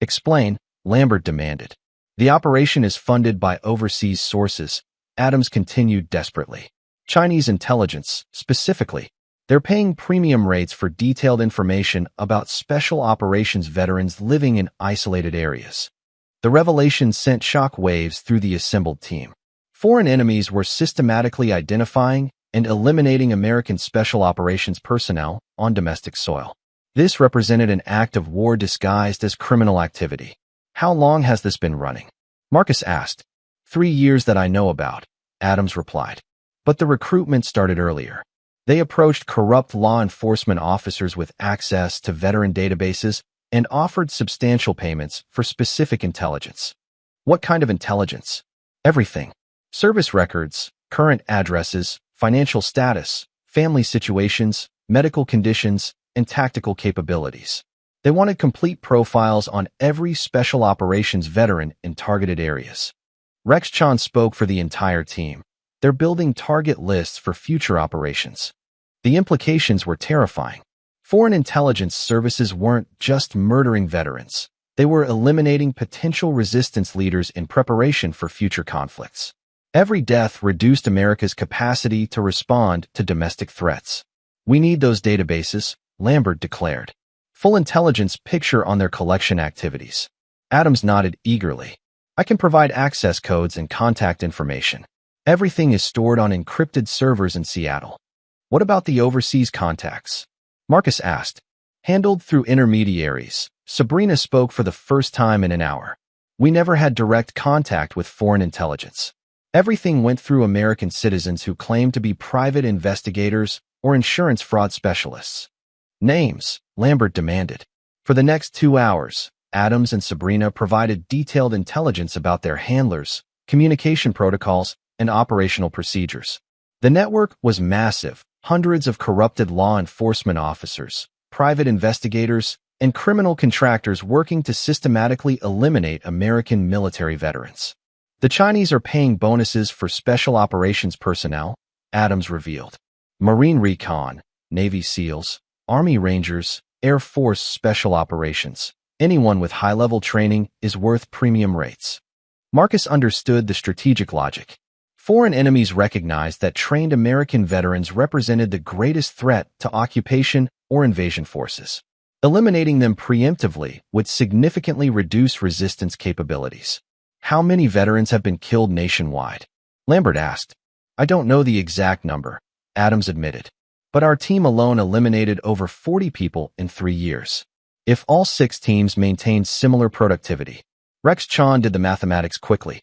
"Explain," Lambert demanded. "The operation is funded by overseas sources," Adams continued desperately. "Chinese intelligence, specifically. They're paying premium rates for detailed information about special operations veterans living in isolated areas." The revelation sent shock waves through the assembled team. Foreign enemies were systematically identifying and eliminating American special operations personnel on domestic soil. This represented an act of war disguised as criminal activity. "How long has this been running?" Marcus asked. 3 years that I know about," Adams replied. "But the recruitment started earlier. They approached corrupt law enforcement officers with access to veteran databases and offered substantial payments for specific intelligence." "What kind of intelligence?" "Everything. Service records, current addresses, financial status, family situations, medical conditions, and tactical capabilities. They wanted complete profiles on every special operations veteran in targeted areas." Rex Chan spoke for the entire team. "They're building target lists for future operations." The implications were terrifying. Foreign intelligence services weren't just murdering veterans. They were eliminating potential resistance leaders in preparation for future conflicts. Every death reduced America's capacity to respond to domestic threats. "We need those databases," Lambert declared. "Full intelligence picture on their collection activities." Adams nodded eagerly. "I can provide access codes and contact information. Everything is stored on encrypted servers in Seattle." "What about the overseas contacts?" Marcus asked. "Handled through intermediaries." Sabrina spoke for the first time in an hour. "We never had direct contact with foreign intelligence. Everything went through American citizens who claimed to be private investigators or insurance fraud specialists." "Names," Lambert demanded. For the next 2 hours, Adams and Sabrina provided detailed intelligence about their handlers, communication protocols, and operational procedures. The network was massive, hundreds of corrupted law enforcement officers, private investigators, and criminal contractors working to systematically eliminate American military veterans. "The Chinese are paying bonuses for special operations personnel," Adams revealed. "Marine Recon, Navy SEALs, Army Rangers, Air Force Special Operations. Anyone with high-level training is worth premium rates." Marcus understood the strategic logic. Foreign enemies recognized that trained American veterans represented the greatest threat to occupation or invasion forces. Eliminating them preemptively would significantly reduce resistance capabilities. "How many veterans have been killed nationwide?" Lambert asked. "I don't know the exact number," Adams admitted. "But our team alone eliminated over 40 people in 3 years." if all 6 teams maintained similar productivity. Rex Chan did the mathematics quickly.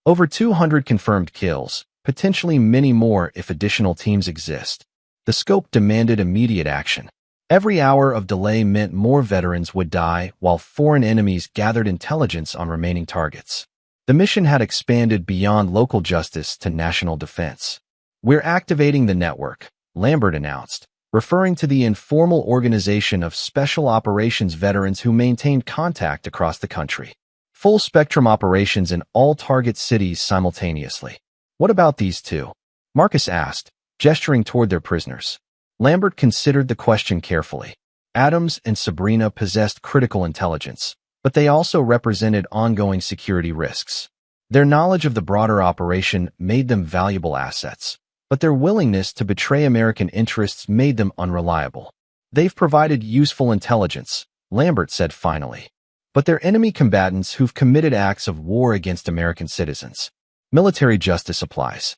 Over 200 confirmed kills, potentially many more if additional teams exist. The scope demanded immediate action. Every hour of delay meant more veterans would die while foreign enemies gathered intelligence on remaining targets. The mission had expanded beyond local justice to national defense. "We're activating the network," Lambert announced, referring to the informal organization of special operations veterans who maintained contact across the country. Full-spectrum operations in all target cities simultaneously. "What about these 2? Marcus asked, gesturing toward their prisoners. Lambert considered the question carefully. Adams and Sabrina possessed critical intelligence, but they also represented ongoing security risks. Their knowledge of the broader operation made them valuable assets, but their willingness to betray American interests made them unreliable. "They've provided useful intelligence," Lambert said finally, "but they're enemy combatants who've committed acts of war against American citizens. Military justice applies."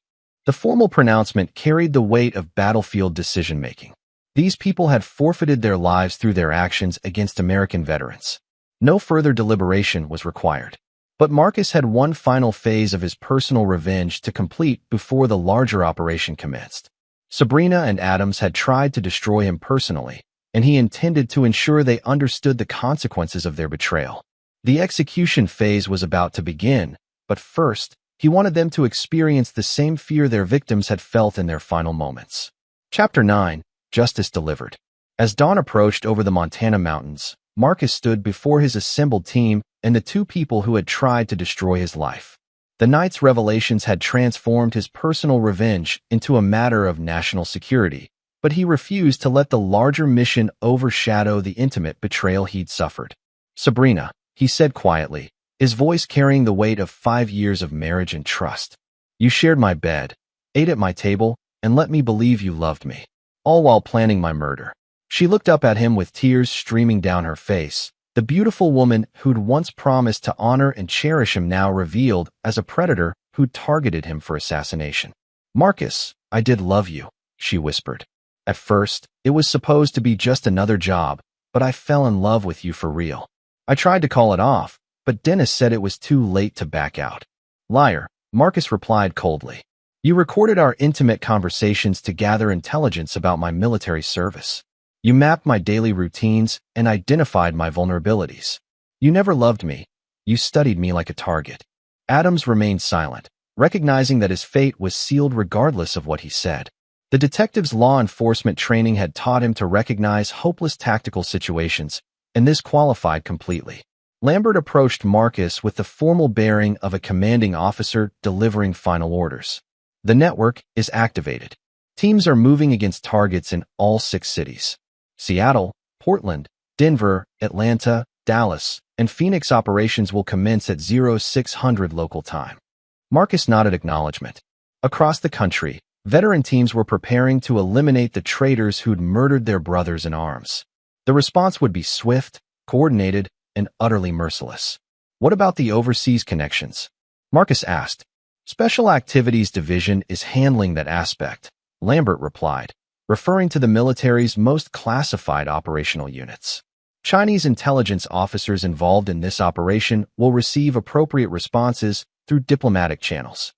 The formal pronouncement carried the weight of battlefield decision-making. These people had forfeited their lives through their actions against American veterans. No further deliberation was required. But Marcus had one final phase of his personal revenge to complete before the larger operation commenced. Sabrina and Adams had tried to destroy him personally, and he intended to ensure they understood the consequences of their betrayal. The execution phase was about to begin, but first, he wanted them to experience the same fear their victims had felt in their final moments. Chapter 9, Justice Delivered. As dawn approached over the Montana mountains, Marcus stood before his assembled team and the 2 people who had tried to destroy his life. The night's revelations had transformed his personal revenge into a matter of national security, but he refused to let the larger mission overshadow the intimate betrayal he'd suffered. "Sabrina," he said quietly, his voice carrying the weight of 5 years of marriage and trust. "You shared my bed, ate at my table, and let me believe you loved me, all while planning my murder." She looked up at him with tears streaming down her face. The beautiful woman who'd once promised to honor and cherish him now revealed as a predator who'd targeted him for assassination. "Marcus, I did love you," she whispered. "At first, it was supposed to be just another job, but I fell in love with you for real. I tried to call it off, but Dennis said it was too late to back out." "Liar," Marcus replied coldly. "You recorded our intimate conversations to gather intelligence about my military service. You mapped my daily routines and identified my vulnerabilities. You never loved me. You studied me like a target." Adams remained silent, recognizing that his fate was sealed regardless of what he said. The detective's law enforcement training had taught him to recognize hopeless tactical situations, and this qualified completely. Lambert approached Marcus with the formal bearing of a commanding officer delivering final orders. "The network is activated. Teams are moving against targets in all 6 cities. Seattle, Portland, Denver, Atlanta, Dallas, and Phoenix operations will commence at 0600 local time." Marcus nodded acknowledgement. Across the country, veteran teams were preparing to eliminate the traitors who'd murdered their brothers in arms. The response would be swift, coordinated, and utterly merciless. "What about the overseas connections?" Marcus asked. "Special Activities Division is handling that aspect," Lambert replied, referring to the military's most classified operational units. "Chinese intelligence officers involved in this operation will receive appropriate responses through diplomatic channels."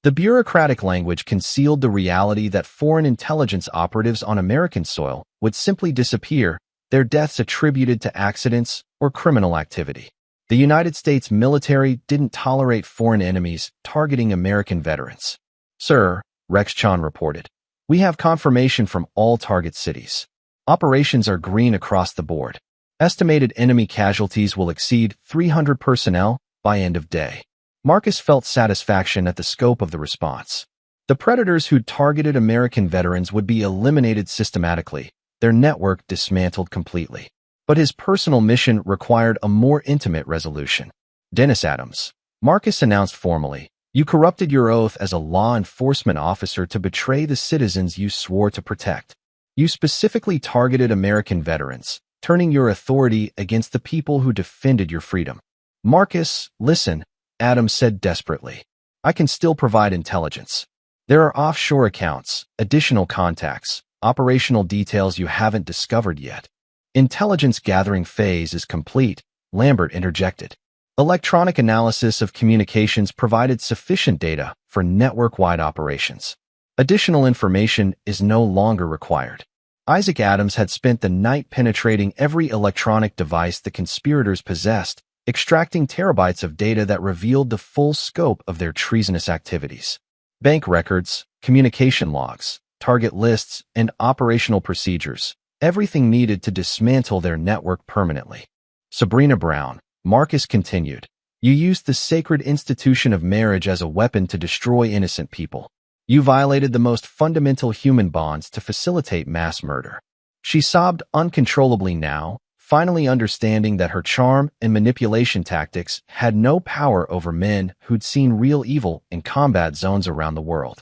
The bureaucratic language concealed the reality that foreign intelligence operatives on American soil would simply disappear, their deaths attributed to accidents or criminal activity. The United States military didn't tolerate foreign enemies targeting American veterans. "Sir," Rex Chan reported, "we have confirmation from all target cities. Operations are green across the board. Estimated enemy casualties will exceed 300 personnel by end of day." Marcus felt satisfaction at the scope of the response. The predators who targeted American veterans would be eliminated systematically, their network dismantled completely. But his personal mission required a more intimate resolution. "Dennis Adams," Marcus announced formally, "you corrupted your oath as a law enforcement officer to betray the citizens you swore to protect. You specifically targeted American veterans, turning your authority against the people who defended your freedom." "Marcus, listen," Adams said desperately. "I can still provide intelligence. There are offshore accounts, additional contacts, operational details you haven't discovered yet. Intelligence gathering phase is complete, Lambert interjected. Electronic analysis of communications provided sufficient data for network-wide operations. Additional information is no longer required. Isaac Adams had spent the night penetrating every electronic device the conspirators possessed, extracting terabytes of data that revealed the full scope of their treasonous activities. Bank records, communication logs, target lists, and operational procedures, everything needed to dismantle their network permanently. Sabrina Brown, Marcus continued, you used the sacred institution of marriage as a weapon to destroy innocent people. You violated the most fundamental human bonds to facilitate mass murder. She sobbed uncontrollably now, finally understanding that her charm and manipulation tactics had no power over men who'd seen real evil in combat zones around the world.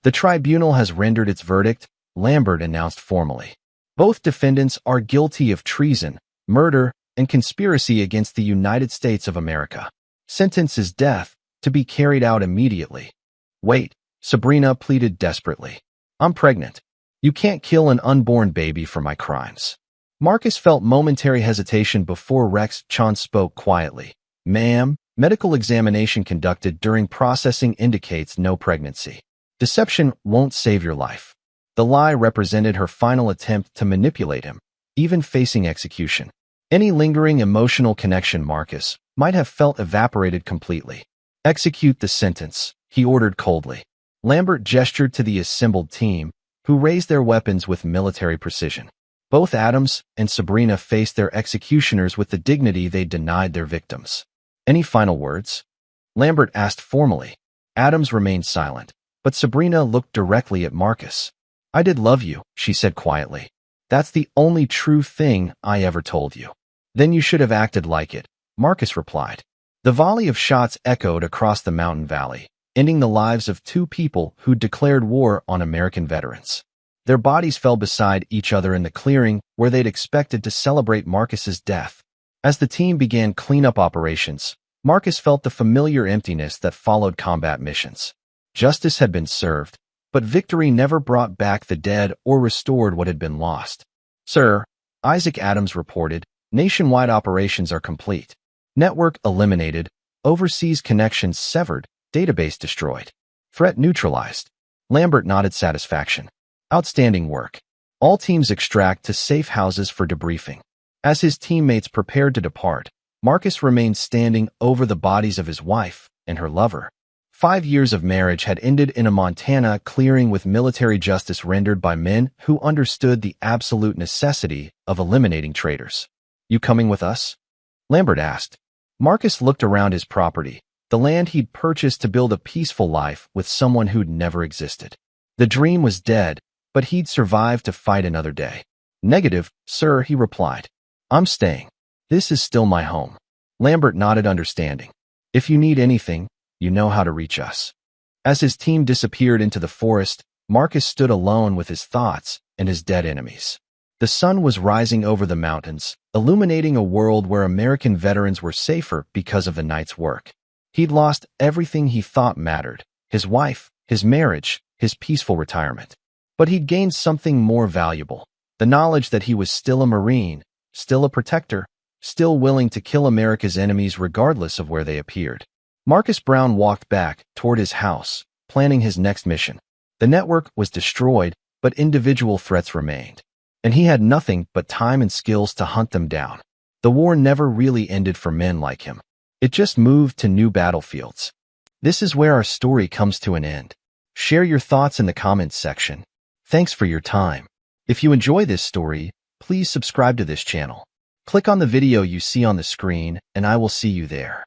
The tribunal has rendered its verdict, Lambert announced formally. Both defendants are guilty of treason, murder, and conspiracy against the United States of America. Sentence is death, to be carried out immediately. Wait, Sabrina pleaded desperately. I'm pregnant. You can't kill an unborn baby for my crimes. Marcus felt momentary hesitation before Rex Chan spoke quietly. Ma'am, medical examination conducted during processing indicates no pregnancy. Deception won't save your life. The lie represented her final attempt to manipulate him, even facing execution. Any lingering emotional connection Marcus might have felt evaporated completely. Execute the sentence, he ordered coldly. Lambert gestured to the assembled team, who raised their weapons with military precision. Both Adams and Sabrina faced their executioners with the dignity they denied their victims. Any final words? Lambert asked formally. Adams remained silent, but Sabrina looked directly at Marcus. I did love you, she said quietly. That's the only true thing I ever told you. Then you should have acted like it, Marcus replied. The volley of shots echoed across the mountain valley, ending the lives of two people who declared war on American veterans. Their bodies fell beside each other in the clearing where they'd expected to celebrate Marcus's death. As the team began cleanup operations, Marcus felt the familiar emptiness that followed combat missions. Justice had been served, but victory never brought back the dead or restored what had been lost. Sir, Isaac Adams reported, nationwide operations are complete. Network eliminated, overseas connections severed, database destroyed. Threat neutralized. Lambert nodded satisfaction. Outstanding work. All teams extract to safe houses for debriefing. As his teammates prepared to depart, Marcus remained standing over the bodies of his wife and her lover. 5 years of marriage had ended in a Montana clearing with military justice rendered by men who understood the absolute necessity of eliminating traitors. You coming with us? Lambert asked. Marcus looked around his property, the land he'd purchased to build a peaceful life with someone who'd never existed. The dream was dead, but he'd survived to fight another day. Negative, sir, he replied. I'm staying. This is still my home. Lambert nodded understanding. If you need anything, you know how to reach us. As his team disappeared into the forest, Marcus stood alone with his thoughts and his dead enemies. The sun was rising over the mountains, illuminating a world where American veterans were safer because of the night's work. He'd lost everything he thought mattered, his wife, his marriage, his peaceful retirement. But he'd gained something more valuable, the knowledge that he was still a Marine, still a protector, still willing to kill America's enemies regardless of where they appeared. Marcus Brown walked back toward his house, planning his next mission. The network was destroyed, but individual threats remained. And he had nothing but time and skills to hunt them down. The war never really ended for men like him. It just moved to new battlefields. This is where our story comes to an end. Share your thoughts in the comments section. Thanks for your time. If you enjoy this story, please subscribe to this channel. Click on the video you see on the screen, and I will see you there.